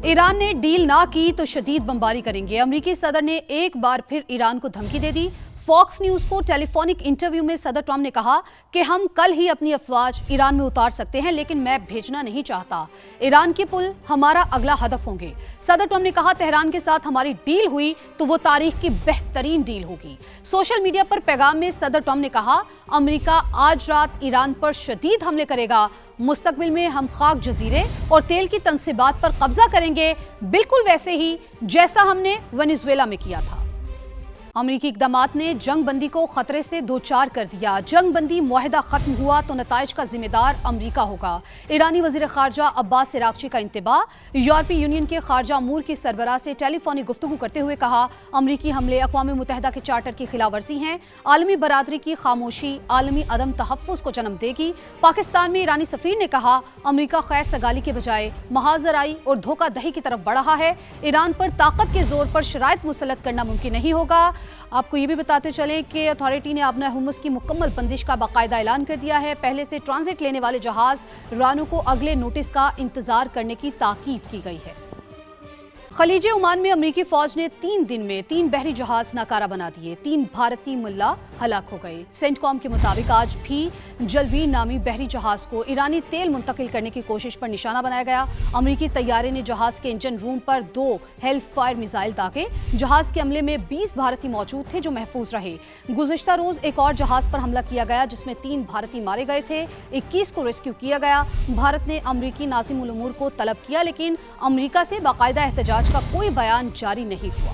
Iran ने deal ना की तो शदीद बमबारी करेंगे। अमेरिकी सदर ने एक बार फिर ईरान को धमकी दे दी। फॉक्स न्यूज को टेलीफोनिक इंटरव्यू में सदर ट्रंप ने कहा कि हम कल ही अपनी अफवाज ईरान में उतार सकते हैं, लेकिन मैं भेजना नहीं चाहता। ईरान के पुल हमारा अगला हदफ होंगे। सदर ट्रंप ने कहा, तेहरान के साथ हमारी डील हुई तो वो तारीख की बेहतरीन डील होगी। सोशल मीडिया पर पैगाम में सदर ट्रंप ने कहा, अमेरिका आज रात ईरान पर शदीद हमले करेगा। मुस्तकबिल में हम खाक जजीरे और तेल की तनसीबात पर कब्जा करेंगे, बिल्कुल वैसे ही जैसा हमने वेनेजुएला में किया था। अमेरिकी इक़दामात ने जंग बंदी को खतरे से दो चार कर दिया। जंग बंदी मुआहिदा खत्म हुआ तो नताइज का जिम्मेदार अमेरिका होगा। ईरानी वज़ीर ख़ारजा अब्बास इराक़ची का इंतबाह। यूरोपीय यूनियन के ख़ारजा अमूर की सरबराह से टेलीफोनिक गुफ्तगू करते हुए कहा, अमेरिकी हमले अक़वाम मुत्तहिदा के चार्टर की खिलाफ वर्जी हैं। आलमी बरादरी की खामोशी आलमी अदम तहफ़्फ़ुज़ को जन्म देगी। पाकिस्तान में ईरानी सफ़ीर ने कहा, अमेरिका खैर सगाली के बजाय महाजराई और धोखादही की तरफ बढ़ रहा है। ईरान पर ताकत के जोर पर शराइत मुसल्लत करना मुमकिन नहीं होगा। आपको ये भी बताते चलें कि अथॉरिटी ने अपना हुर्मुज़ की मुकम्मल बंदिश का बाकायदा ऐलान कर दिया है। पहले से ट्रांजिट लेने वाले जहाज रानों को अगले नोटिस का इंतजार करने की ताकीद की गई है। खलीज ओमान में अमेरिकी फौज ने 3 दिन में 3 बहरी जहाज नाकारा बना दिए। 3 भारतीय मुल्ला हलाक हो गए। सेंटकॉम के मुताबिक आज भी जलवीर नामी बहरी जहाज को ईरानी तेल मुंतकिल करने की कोशिश पर निशाना बनाया गया। अमेरिकी तैयारे ने जहाज के इंजन रूम पर 2 हेलफायर मिसाइल दागे। जहाज के हमले में 20 भारतीय मौजूद थे जो महफूज रहे। गुज़िश्ता रोज एक और जहाज पर हमला किया गया जिसमें 3 भारतीय मारे गए थे। 21 को रेस्क्यू किया गया। भारत ने अमेरिकी नाज़िम उल उमूर को तलब किया, लेकिन अमेरिका से बाकायदा एहतजाज का कोई बयान जारी नहीं हुआ।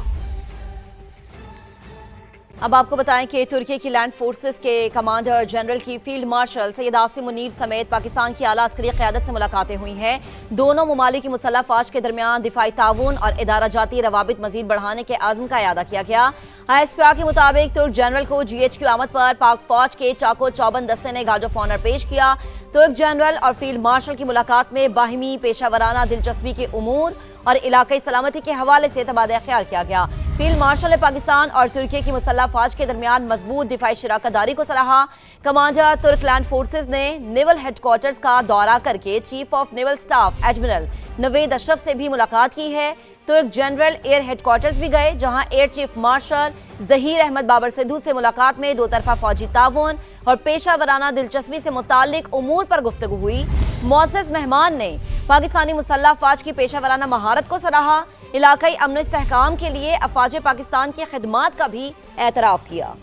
अब आपको बताएं कि तुर्की की लैंड फोर्सेस के कमांडर जनरल की फील्ड मार्शल सैयद आसिम मुनीर समेत पाकिस्तान की आला अस्करी क़यादत से मुलाकातें हुई हैं। दोनों ममालिक की मुसल्लह फ़ौज के दरमियान दिफाई ताउन और इदारा जाती रवाबित मजीद बढ़ाने के आज़म का इयादा किया गया। ISPR के मुताबिक तुर्क जनरल को GHQ आमद पर पाक फौज के चाको चौबंद दस्ते ने गार्ड ऑफ ऑनर पेश किया। तुर्क जनरल और फील्ड मार्शल की मुलाकात में बाहिमी पेशावराना दिलचस्पी के उमूर और इलाकाई सलामती के हवाले से तबादला ख्याल किया गया। फील्ड मार्शल ने पाकिस्तान और तुर्की की मुसल्लह फ़ौज के दरमियान मजबूत दिफाई शराकतदारी को सराहा। कमांडर तुर्क लैंड फोर्सेज ने नेवल हेडक्वार्टर्स का दौरा करके chief of naval staff admiral Naved Ashraf से भी मुलाकात की है। तुर्क जनरल एयर हेडक्वार्टर्स भी गए, जहां air chief marshal Zaheer Ahmed Babar Sidhu से मुलाकात में दो तरफा फौजी ताउन और पेशा वराना दिलचस्पी से मुताल्लिक उमूर पर गुफ्तगू हुई। मुअज़्ज़ज़ मेहमान ने पाकिस्तानी मुसल्लह फ़ौज की पेशा वराना महारत को सराहा। इलाकाई अमन इस्तेहकाम के लिए अफ़वाज पाकिस्तान की खिदमात का भी एतराफ़ किया।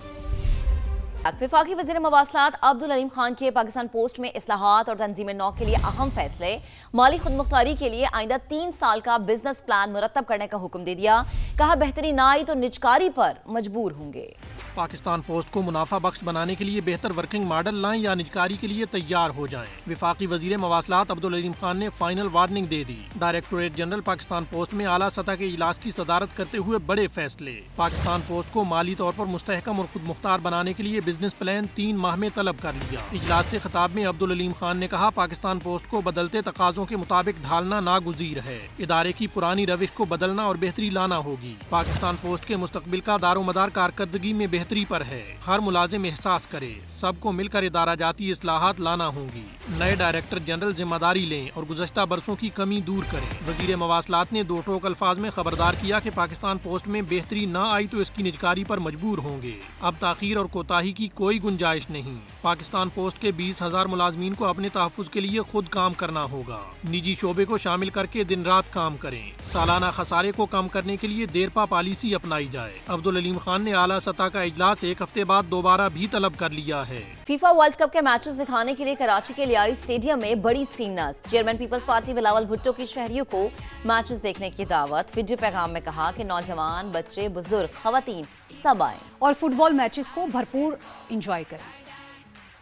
वफाकी वज़ीर मवासलात अब्दुल अलीम खान के पाकिस्तान पोस्ट में इस्लाहात और तंजीम नौ के लिए अहम फैसले। माली खुदमुख्तारी के लिए आइंदा 3 साल का बिजनेस प्लान मुरतब करने का हुक्म दे दिया। कहा, बेहतरी ना आई तो निजकारी पर मजबूर होंगे। पाकिस्तान पोस्ट को मुनाफा बख्श बनाने के लिए बेहतर वर्किंग मॉडल लाएं या निजकारी के लिए तैयार हो जाएं। वफाकी वज़ीर मवासलात अब्दुल अलीम खान ने फाइनल वार्निंग दे दी। डायरेक्टोरेट जनरल पाकिस्तान पोस्ट में आला सतह के इजलास की सदारत करते हुए बड़े फैसले। पाकिस्तान पोस्ट को माली तौर पर मुस्तहकम और खुद मुख्तार बनाने के लिए बिजनेस प्लान 3 माह में तलब कर लिया। इजलास से खिताब में अब्दुल अलीम खान ने कहा, पाकिस्तान पोस्ट को बदलते तकाजों के मुताबिक ढालना नागुज़ीर है। इदारे की पुरानी रविश को बदलना और बेहतरी लाना होगी। पाकिस्तान पोस्ट के मुस्तकबिल का दारोमदार कारकर्दगी में बेहतरी पर है। हर मुलाजिम एहसास करे, सबको मिलकर इदारा जाती इस्लाहात लाना होंगी। नए डायरेक्टर जनरल जिम्मेदारी लें और गुज़श्ता बरसों की कमी दूर करें। वज़ीर मवासलात ने 2 टोक अल्फाज में खबरदार किया कि पाकिस्तान पोस्ट में बेहतरी न आई तो इसकी निजकारी पर मजबूर होंगे। अब ताख़ीर और कोताही की कोई गुंजाइश नहीं। पाकिस्तान पोस्ट के 20,000 मुलाजमीन को अपने तहफ़्फ़ुज़ के लिए खुद काम करना होगा। निजी शोबे को शामिल करके दिन रात काम करें। सालाना खसारे को कम करने के लिए देरपा पॉलिसी अपनाई जाए। अब्दुल अलीम खान ने आला सतह का इजलास 1 हफ्ते बाद दोबारा भी तलब कर लिया है। फीफा वर्ल्ड कप के मैचेस दिखाने के लिए कराची के लियारी स्टेडियम में बड़ी स्क्रीन नस्ब। चेयरमैन पीपल्स पार्टी बिलावल भुट्टो की शहरियों को मैचेस देखने की दावत। वीडियो पैगाम में कहा कि नौजवान, बच्चे, बुजुर्ग, खवातीन सब आए और फुटबॉल मैचेस को भरपूर एंजॉय करें।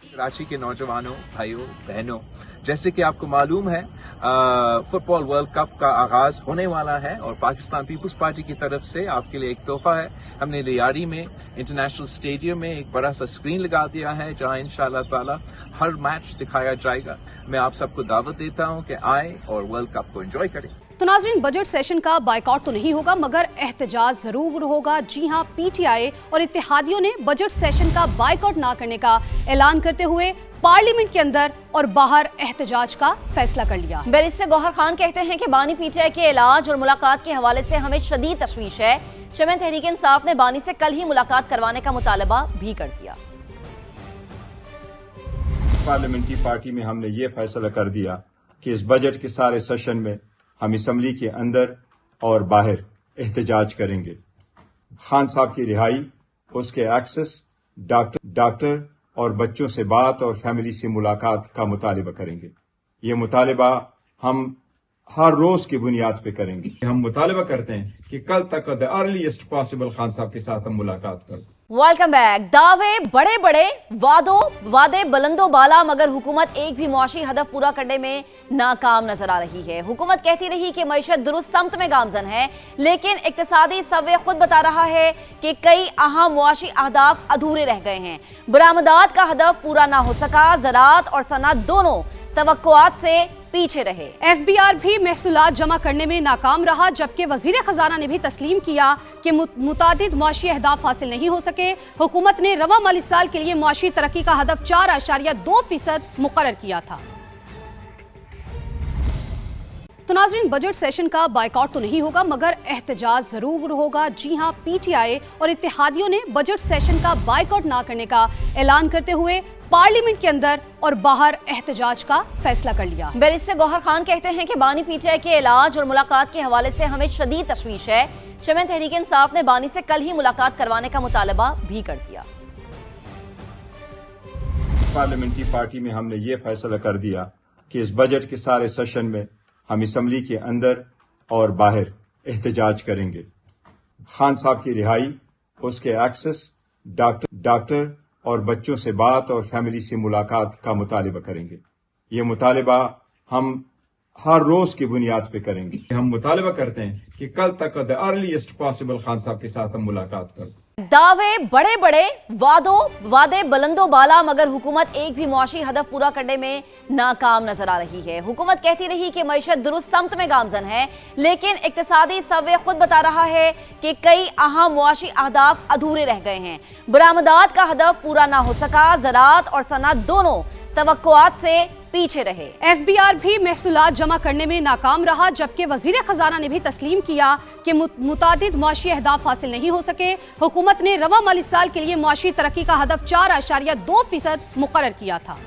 कराची के नौजवानों, भाइयों, बहनों, जैसे कि आपको मालूम है फुटबॉल वर्ल्ड कप का आगाज होने वाला है और पाकिस्तान पीपल्स पार्टी की तरफ से आपके लिए एक तोहफा है। हमने लियारी में इंटरनेशनल स्टेडियम में एक बड़ा सा स्क्रीन लगा दिया है जहां इंशाअल्लाह ताला हर मैच दिखाया जाएगा। मैं आप सबको दावत देता हूं कि आए और वर्ल्ड कप को एंजॉय करें। तो नाज़रीन, बजट सेशन का बाइकआउट तो नहीं होगा मगर एहतजाज जरूर होगा। जी हां, PTI और इत्तेहादियों ने बजट सेशन का बाइकआउट ना करने का ऐलान करते हुए पार्लियामेंट के अंदर और बाहर एहतजाज का फैसला कर लिया। बैरिस्टर गौहर खान कहते हैं कि बानी पीटीआई के इलाज और मुलाकात के हवाले से हमें शदीद तशवीश है। चेयरमैन तहरीक इंसाफ ने बानी से कल ही मुलाकात करवाने का मुतालबा भी कर दिया। पार्लियामेंट्री पार्टी में हमने ये फैसला कर दिया कि इस बजट के सारे सेशन में हम असम्बली के अंदर और बाहर एहतजाज करेंगे। खान साहब की रिहाई, उसके एक्सेस, डॉक्टर और बच्चों से बात और फैमिली से मुलाकात का मुतालबा करेंगे। ये मुतालबा हम हर रोज की बुनियाद पे करेंगे। हम मुतालबा करते हैं कि कल तक द अर्लीस्ट पॉसिबल खान साहब के साथ हम मुलाकात करें। Welcome back. दावे बड़े बड़े, वादे बुलंदो बाला, मगर हुकूमत एक भी मुआशी हदफ पूरा करने में नाकाम नजर आ रही है। हुकूमत कहती रही कि मईशत दुरुस्त समत में गामजन है, लेकिन इक्तिसादी सर्वे खुद बता रहा है कि कई अहम मुआशी अहदाफ अधूरे रह गए हैं। बरामदात का हदफ पूरा ना हो सका, ज़राअत और सनअत दोनों तवक्कुआत से पीछे रहे। एफबीआर भी महसूलात जमा करने में नाकाम रहा, जबकि वजीर खजाना ने भी तस्लीम किया कि मुतादिद मुआशी अहदाफ हासिल नहीं हो सके। हुकूमत ने रवा माली साल के लिए मुआशी तरक्की का हदफ 4.2% मुकर्रर किया था। तो नाज़रीन, बजट सेशन का बायकॉट तो नहीं होगा, मगर एहतजाज जरूर होगा। जी हां, पीटीआई और इत्तेहादियों ने बजट सेशन का बायकॉट ना करने का ऐलान करते हुए पार्लियामेंट के अंदर और बाहर एहतजाज का फैसला कर लिया। बैरिस्टर गौहर खान कहते हैं कि बानी पीटीआई के इलाज और मुलाकात के हवाले से हमें शदीद तशवीश है। चेयरमैन तहरीक इंसाफ ने बानी से कल ही मुलाकात करवाने का मुतालबा भी कर दिया। पार्लियामेंट्री पार्टी में हमने ये फैसला कर दिया कि इस बजट के सारे सेशन में हम असम्बली के अंदर और बाहर एहतजाज करेंगे। खान साहब की रिहाई, उसके एक्सेस, डॉक्टर और बच्चों से बात और फैमिली से मुलाकात का मुतालबा करेंगे। ये मुतालबा हम हर रोज की बुनियाद पे करेंगे। हम मुतालबा करते हैं कि कल तक द अर्लीस्ट पॉसिबल खान साहब के साथ हम मुलाकात करें। दावे बड़े बड़े, वादे बुलंदो बाला, मगर हुकूमत एक भी मुआशी हदफ पूरा करने में नाकाम नजर आ रही है। हुकूमत कहती रही कि मईशत दुरुस्त समत में गामजन है, लेकिन इक्तिसादी सर्वे खुद बता रहा है कि कई अहम मुआशी अहदाफ अधूरे रह गए हैं। बरामदात का हदफ पूरा ना हो सका, ज़राअत और सनअत दोनों तवक्कुआत से पीछे रहे। एफबीआर भी महसूलात जमा करने में नाकाम रहा, जबकि वजीर खजाना ने भी तस्लीम किया कि मुतादिद मुआशी अहदाफ हासिल नहीं हो सके। हुकूमत ने रवा माली साल के लिए मुआशी तरक्की का हदफ 4.2% मुकर्रर किया था।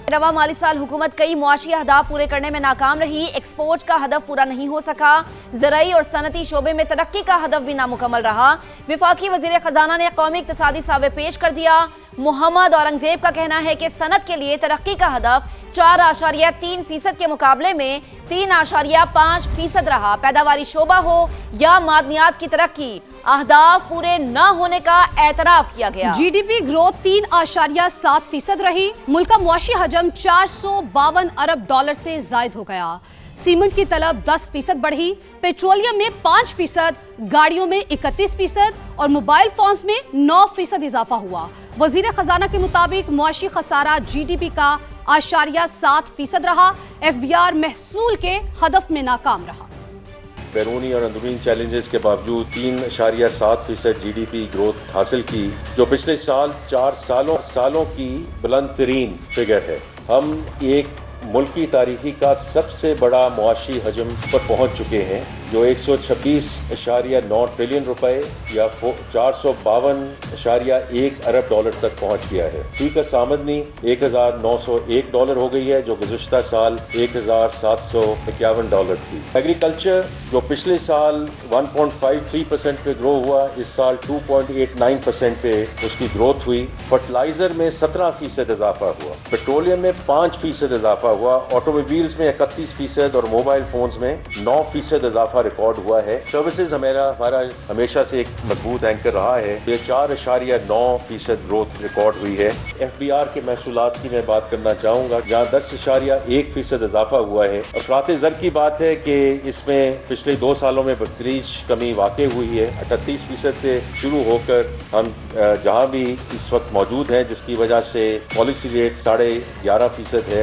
रवा माली साल हुकूमत कई मुआशी अहदाफ पूरे करने में नाकाम रही। एक्सपोर्ट का हदफ पूरा नहीं हो सका, ज़राई और सनती शोबे में तरक्की का हदफ भी नामुकम्मल रहा। विफाकी वजीर खजाना ने कौमी इक्तिसादी सर्वे पेश कर दिया। मोहम्मद औरंगजेब का कहना है कि सनत के लिए तरक्की का हदफ 4.3% के मुकाबले में 3.5% रहा। पैदावारी शोबा हो या मादनियात की तरक्की, अहदाफ पूरे न होने का एतराफ किया गया। जीडीपी ग्रोथ 3.7% रही। मुल्क का मुआशी हजम 452 अरब डॉलर से जायद हो गया। सीमेंट की तलब 10% बढ़ी, पेट्रोलियम में 5%, गाड़ियों में 31% और मोबाइल फोन्स में 9% इजाफा हुआ। वजीर खजाना के मुताबिक मुआशी खसारा जीडीपी का 8.7% रहा। एफबीआर महसूल के हदफ में नाकाम रहा। बैरूनी और अंदरूनी चैलेंजेस के बावजूद 3.7% जीडीपी ग्रोथ हासिल की, जो पिछले साल 4 सालों की बुलंद तरीन फिगर है। हम एक मुल्की तारीखी का सबसे बड़ा मुआशी हजम पर पहुंच चुके हैं, जो 126.9 ट्रिलियन रुपए या 452.1 अरब डॉलर तक पहुंच गया है। फी का आमदनी $1,901 हो गई है, जो गुज़िश्ता साल $1,751 थी। एग्रीकल्चर जो पिछले साल 1.53% पे ग्रो हुआ, इस साल 2.89% पे उसकी ग्रोथ हुई। फर्टिलाइजर में 17% इजाफा हुआ, पेट्रोलियम में 5% इजाफा हुआ, ऑटोमोबाइल्स में 31% और मोबाइल फोन्स में 9% इजाफा रिकॉर्ड हुआ है। सर्विसेज हमारा हमेशा से एक मजबूत एंकर रहा है। ये 4.9% ग्रोथ रिकॉर्ड हुई है। एफबीआर के महसूलात की मैं बात करना चाहूँगा, जहाँ 10.1% इजाफा हुआ है। अफरात ज़र की बात है कि इसमें पिछले 2 सालों में बदतरीज कमी वाक़ई हुई है। 38% से शुरू होकर हम जहाँ भी इस वक्त मौजूद हैं, जिसकी वजह से पॉलिसी रेट 11.5% है।